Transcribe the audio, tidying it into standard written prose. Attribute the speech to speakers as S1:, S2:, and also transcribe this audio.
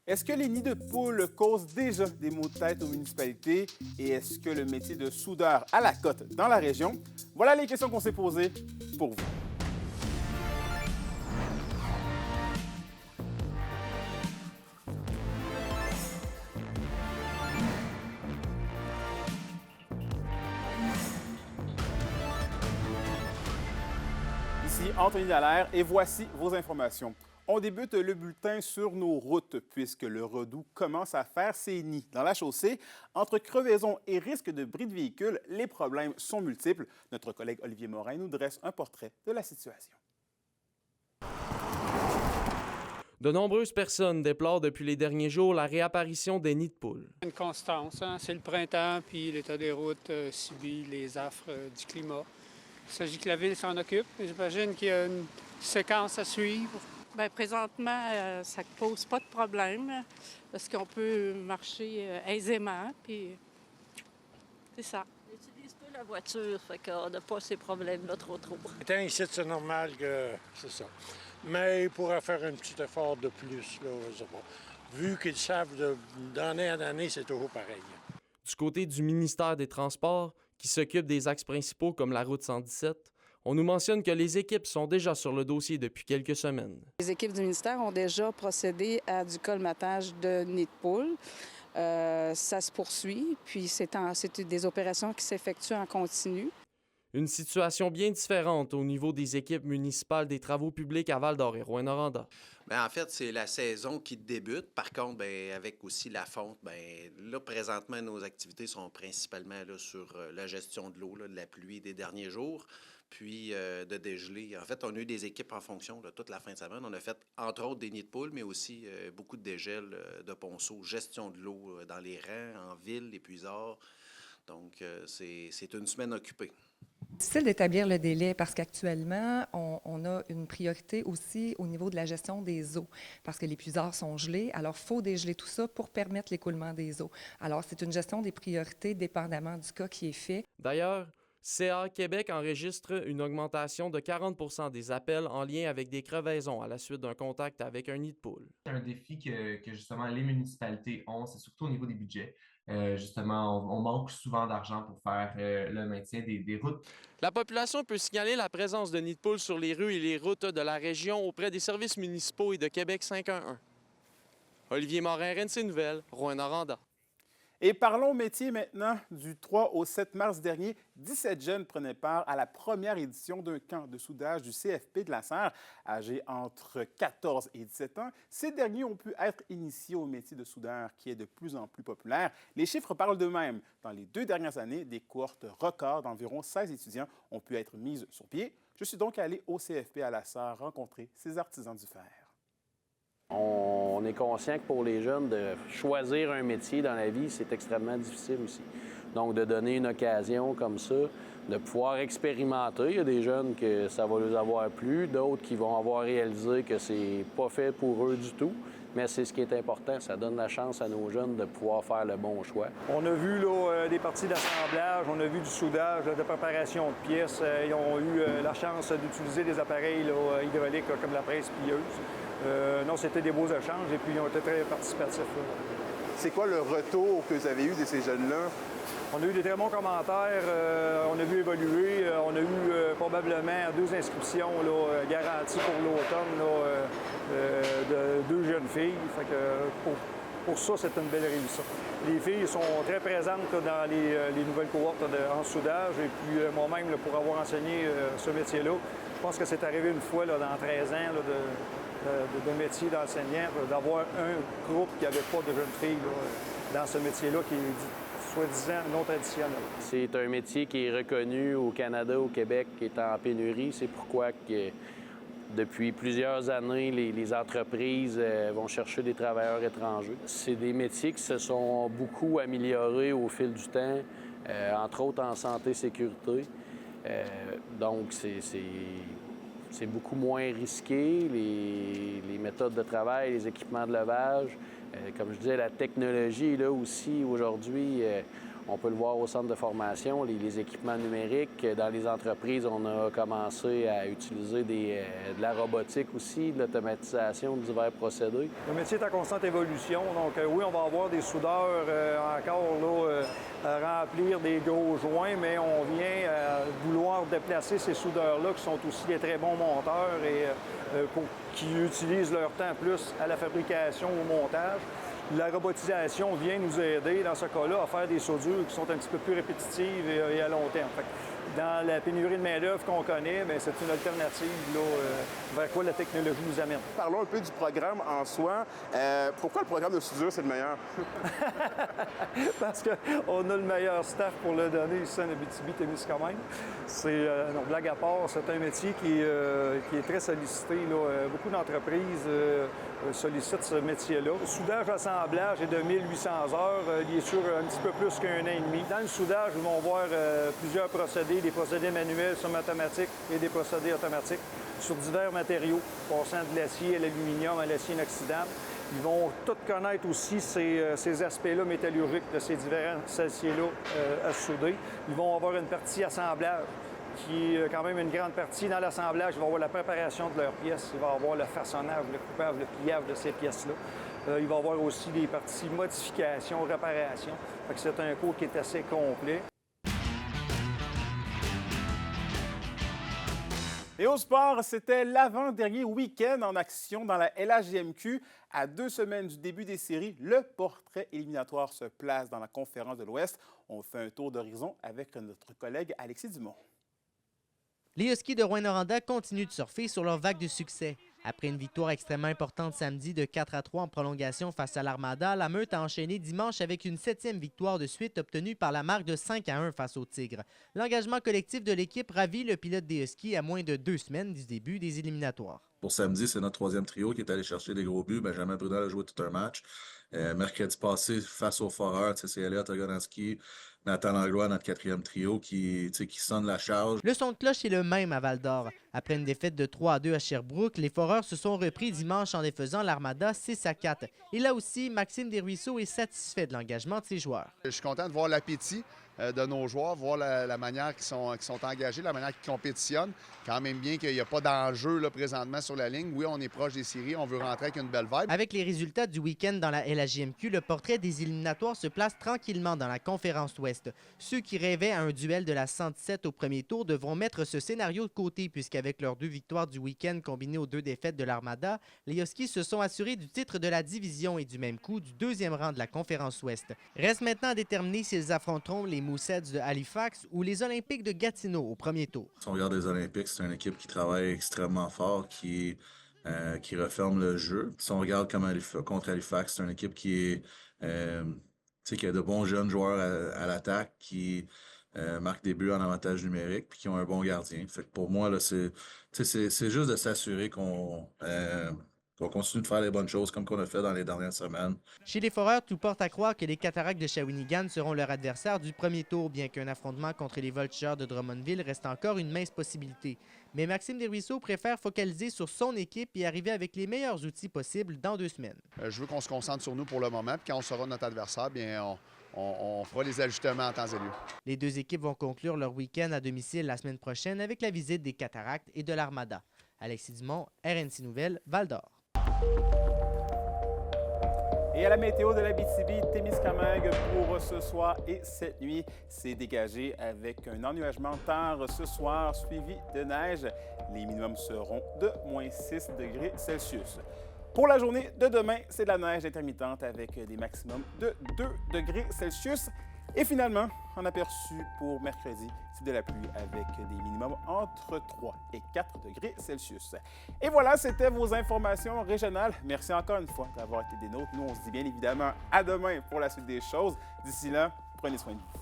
S1: Est-ce que les nids de poules causent déjà des maux de tête aux municipalités et est-ce que le métier de soudeur à la cote dans la région? Voilà les questions qu'on s'est posées pour vous. Ici Anthony Dallaire et voici vos informations. On débute le bulletin sur nos routes puisque le Redoux commence à faire ses nids dans la chaussée. Entre crevaisons et risque de bris de véhicule, les problèmes sont multiples. Notre collègue Olivier Morin nous dresse un portrait de la situation.
S2: De nombreuses personnes déplorent depuis les derniers jours la réapparition des nids de poules.
S3: Une constance, hein? C'est le printemps, puis l'état des routes subit les affres du climat. Il s'agit que la ville s'en occupe. J'imagine qu'il y a une séquence à suivre.
S4: Bien, présentement, ça ne pose pas de problème parce qu'on peut marcher aisément, puis c'est ça.
S5: On utilise peu la voiture, fait qu'on n'a pas ces problèmes-là trop.
S6: Étant ici, c'est normal que c'est ça. Mais il pourrait faire un petit effort de plus, là, je sais pas. Vu qu'ils savent d'année en année, c'est toujours pareil.
S2: Du côté du ministère des Transports, qui s'occupe des axes principaux comme la route 117, on nous mentionne que les équipes sont déjà sur le dossier depuis quelques semaines.
S7: Les équipes du ministère ont déjà procédé à du colmatage de nids de poules. Ça se poursuit, puis c'est des opérations qui s'effectuent en continu.
S2: Une situation bien différente au niveau des équipes municipales des travaux publics à Val-d'Or et Rouyn-Noranda.
S8: Bien, en fait, c'est la saison qui débute. Par contre, bien, avec aussi la fonte, bien, là, présentement, nos activités sont principalement là, sur la gestion de l'eau, là, de la pluie des derniers jours, puis de dégeler. En fait, on a eu des équipes en fonction là, toute la fin de semaine. On a fait, entre autres, des nids de poules, mais aussi beaucoup de dégel de ponceaux, gestion de l'eau dans les rangs, en ville, les puisards. Donc, c'est une semaine occupée.
S9: Difficile d'établir le délai parce qu'actuellement, on a une priorité aussi au niveau de la gestion des eaux parce que les puisards sont gelés. Alors, il faut dégeler tout ça pour permettre l'écoulement des eaux. Alors, c'est une gestion des priorités dépendamment du cas qui est fait.
S2: D'ailleurs, CA Québec enregistre une augmentation de 40 % des appels en lien avec des crevaisons à la suite d'un contact avec un nid de poule.
S10: C'est un défi que justement les municipalités ont, c'est surtout au niveau des budgets. Justement, on manque souvent d'argent pour faire le maintien des routes.
S2: La population peut signaler la présence de nids de poules sur les rues et les routes de la région auprès des services municipaux et de Québec 511. Olivier Morin, RNC Nouvelles, Rouyn-Noranda.
S1: Et parlons métier maintenant. Du 3 au 7 mars dernier, 17 jeunes prenaient part à la première édition d'un camp de soudage du CFP de la Serre. Âgés entre 14 et 17 ans, ces derniers ont pu être initiés au métier de soudeur qui est de plus en plus populaire. Les chiffres parlent d'eux-mêmes. Dans les 2 dernières années, des cohortes records d'environ 16 étudiants ont pu être mises sur pied. Je suis donc allé au CFP à la Serre rencontrer ces artisans du fer.
S11: On est conscient que pour les jeunes, de choisir un métier dans la vie, c'est extrêmement difficile aussi. Donc, de donner une occasion comme ça, de pouvoir expérimenter. Il y a des jeunes que ça va leur avoir plu, d'autres qui vont avoir réalisé que c'est pas fait pour eux du tout. Mais c'est ce qui est important, ça donne la chance à nos jeunes de pouvoir faire le bon choix.
S12: On a vu là, des parties d'assemblage, on a vu du soudage, de préparation de pièces. Ils ont eu la chance d'utiliser des appareils là, hydrauliques là, comme la presse plieuse. Non, c'était des beaux échanges et puis ils ont été très participatifs. Là.
S1: C'est quoi le retour que vous avez eu de ces jeunes-là?
S12: On a eu des très bons commentaires, on a vu évoluer, on a eu probablement 2 inscriptions là, garanties pour l'automne de 2 jeunes filles. Fait que pour ça, c'est une belle réussite. Les filles sont très présentes là, dans les nouvelles cohortes en soudage et puis moi-même, là, pour avoir enseigné ce métier-là, je pense que c'est arrivé une fois là, dans 13 ans là, de métier d'enseignant, d'avoir un groupe qui n'avait pas de jeunes filles là, dans ce métier-là qui est soi-disant non traditionnel.
S11: C'est un métier qui est reconnu au Canada, au Québec, qui est en pénurie. C'est pourquoi que, depuis plusieurs années, les entreprises vont chercher des travailleurs étrangers. C'est des métiers qui se sont beaucoup améliorés au fil du temps, entre autres en santé-sécurité. Donc, c'est beaucoup moins risqué, les méthodes de travail, les équipements de levage. Comme je disais, la technologie est là aussi aujourd'hui. On peut le voir au centre de formation, les équipements numériques. Dans les entreprises, on a commencé à utiliser de la robotique aussi, de l'automatisation de divers procédés.
S12: Le métier est en constante évolution. Donc oui, on va avoir des soudeurs encore là, à remplir des gros joints, mais on vient vouloir déplacer ces soudeurs-là qui sont aussi des très bons monteurs et qui utilisent leur temps plus à la fabrication, au montage. La robotisation vient nous aider, dans ce cas-là, à faire des soudures qui sont un petit peu plus répétitives et à long terme. Fait que dans la pénurie de main-d'œuvre qu'on connaît, bien, c'est une alternative là, vers quoi la technologie nous amène.
S1: Parlons un peu du programme en soi. Pourquoi le programme de soudure, c'est le meilleur?
S12: Parce qu'on a le meilleur staff pour le donner ici en Abitibi-Témiscamingue. C'est, non, blague à part, c'est un métier qui est très sollicité. Là. Beaucoup d'entreprises sollicitent ce métier-là. Le soudage assemblage est de 1800 heures. Il est sur un petit peu plus qu'un an et demi. Dans le soudage, ils vont voir plusieurs procédés, des procédés manuels, semi-automatiques et des procédés automatiques sur divers matériaux, passant de l'acier à l'aluminium, à l'acier inoxydable. Ils vont tous connaître aussi ces aspects-là métallurgiques de ces différents aciers-là à souder. Ils vont avoir une partie assemblage qui est quand même une grande partie. Dans l'assemblage, ils vont avoir la préparation de leurs pièces, il va y avoir le façonnage, le coupage, le pliage de ces pièces-là. Il va y avoir aussi des parties modification, réparation. Fait que c'est un cours qui est assez complet.
S1: Et au sport, c'était l'avant-dernier week-end en action dans la LHJMQ. À 2 semaines du début des séries, le portrait éliminatoire se place dans la conférence de l'Ouest. On fait un tour d'horizon avec notre collègue Alexis Dumont.
S13: Les Huskies de Rouyn-Noranda continuent de surfer sur leur vague de succès. Après une victoire extrêmement importante samedi de 4-3 en prolongation face à l'Armada, la Meute a enchaîné dimanche avec une 7e victoire de suite obtenue par la marque de 5-1 face aux Tigres. L'engagement collectif de l'équipe ravit le pilote des Huskies à moins de 2 semaines du début des éliminatoires.
S14: Pour samedi, c'est notre 3e trio qui est allé chercher des gros buts. Benjamin Brunel a joué tout un match. Mercredi passé, face aux Foreurs, c'est Elliot Ogonowski, Nathan Langlois, notre 4e trio, qui sonne la charge.
S13: Le son de cloche est le même à Val-d'Or. Après une défaite de 3-2 à Sherbrooke, les Foreurs se sont repris dimanche en défaisant l'Armada 6-4. Et là aussi, Maxime Desruisseaux est satisfait de l'engagement de ses joueurs.
S15: Je suis content de voir l'appétit de nos joueurs, voir la manière qu'ils sont engagés, la manière qu'ils compétitionnent. Quand même bien qu'il n'y a pas d'enjeu là, présentement sur la ligne. Oui, on est proche des séries, on veut rentrer avec une belle vibe.
S13: Avec les résultats du week-end dans la LHJMQ, le portrait des éliminatoires se place tranquillement dans la conférence Ouest. Ceux qui rêvaient à un duel de la 117 au premier tour devront mettre ce scénario de côté puisqu'avec leurs 2 victoires du week-end combinées aux 2 défaites de l'Armada, les Huskies se sont assurés du titre de la division et du même coup du 2e rang de la conférence Ouest. Reste maintenant à déterminer s'ils affronteront les Mooseheads de Halifax ou les Olympiques de Gatineau au premier tour.
S14: Si on regarde les Olympiques, c'est une équipe qui travaille extrêmement fort, qui referme le jeu. Si on regarde contre Halifax, c'est une équipe qui a de bons jeunes joueurs à l'attaque, qui marquent des buts en avantage numérique puis qui ont un bon gardien. Fait que pour moi, là, c'est juste de s'assurer qu'on continue de faire les bonnes choses comme qu'on a fait dans les dernières semaines.
S13: Chez les Foreurs, tout porte à croire que les Cataractes de Shawinigan seront leur adversaire du premier tour, bien qu'un affrontement contre les Voltigeurs de Drummondville reste encore une mince possibilité. Mais Maxime Desruisseaux préfère focaliser sur son équipe et arriver avec les meilleurs outils possibles dans 2 semaines.
S15: Je veux qu'on se concentre sur nous pour le moment, puis quand on saura notre adversaire, bien on fera les ajustements en temps et lieu.
S13: Les 2 équipes vont conclure leur week-end à domicile la semaine prochaine avec la visite des Cataractes et de l'Armada. Alexis Dumont, RNC Nouvelles, Val-d'Or.
S1: Et à la météo de l'Abitibi-Témiscamingue pour ce soir et cette nuit, c'est dégagé avec un ennuagement tard ce soir suivi de neige. Les minimums seront de moins 6 degrés Celsius. Pour la journée de demain, c'est de la neige intermittente avec des maximums de 2 degrés Celsius. Et finalement, en aperçu pour mercredi, c'est de la pluie avec des minimums entre 3 et 4 degrés Celsius. Et voilà, c'était vos informations régionales. Merci encore une fois d'avoir été des nôtres. Nous, on se dit bien évidemment à demain pour la suite des choses. D'ici là, prenez soin de vous.